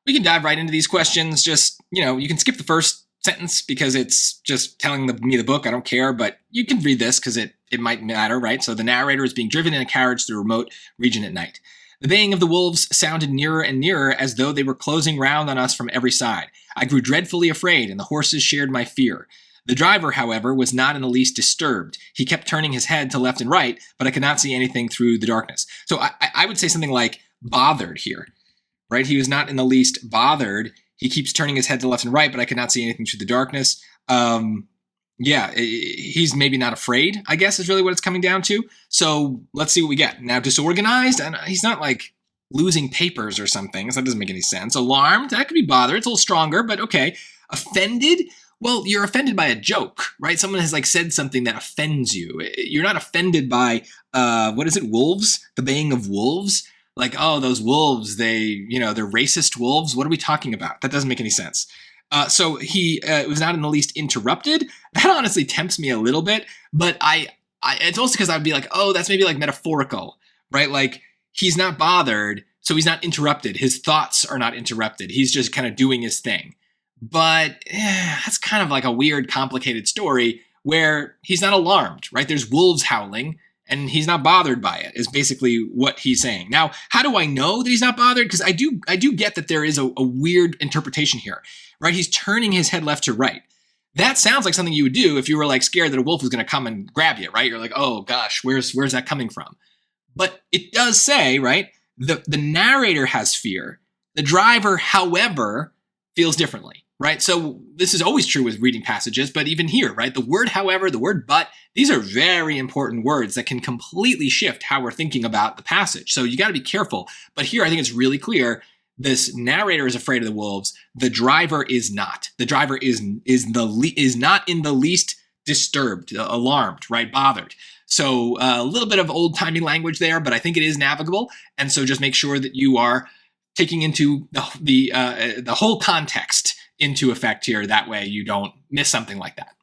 We can dive right into these questions. Just, you can skip the first sentence because it's just telling me the book. I don't care, but you can read this because it might matter, right? So the narrator is being driven in a carriage through a remote region at night. The baying of the wolves sounded nearer and nearer as though they were closing round on us from every side. I grew dreadfully afraid, and the horses shared my fear. The driver, however, was not in the least disturbed. He kept turning his head to left and right, but I could not see anything through the darkness. So I would say something like bothered here, right? He was not in the least bothered. He keeps turning his head to left and right, but I could not see anything through the darkness. He's maybe not afraid, I guess, is really what it's coming down to. So let's see what we get. Now, disorganized, and he's not like losing papers or something, so that doesn't make any sense. Alarmed, that could be bothered. It's a little stronger, but okay. Offended, well, you're offended by a joke, right? Someone has like said something that offends you. You're not offended by, wolves? The baying of wolves? Like, oh, those wolves, they're racist wolves. What are we talking about? That doesn't make any sense. So he was not in the least interrupted. That honestly tempts me a little bit, but it's also because I'd be like, oh, that's maybe like metaphorical, right? Like he's not bothered, so he's not interrupted. His thoughts are not interrupted. He's just kind of doing his thing. But that's kind of like a weird, complicated story where he's not alarmed, right? There's wolves howling and he's not bothered by it, is basically what he's saying. Now, how do I know that he's not bothered? Because I do get that there is a weird interpretation here, right? He's turning his head left to right. That sounds like something you would do if you were like scared that a wolf was going to come and grab you, right? You're like, oh gosh, where's that coming from? But it does say, right, the narrator has fear. The driver, however, feels differently, right? So this is always true with reading passages, but even here, right? The word however, the word but, these are very important words that can completely shift how we're thinking about the passage. So you got to be careful. But here I think it's really clear. This narrator is afraid of the wolves. The driver is not. The driver is not in the least disturbed, alarmed, right? Bothered. So a little bit of old-timey language there, but I think it is navigable. And so just make sure that you are taking into the whole context into effect here. That way you don't miss something like that.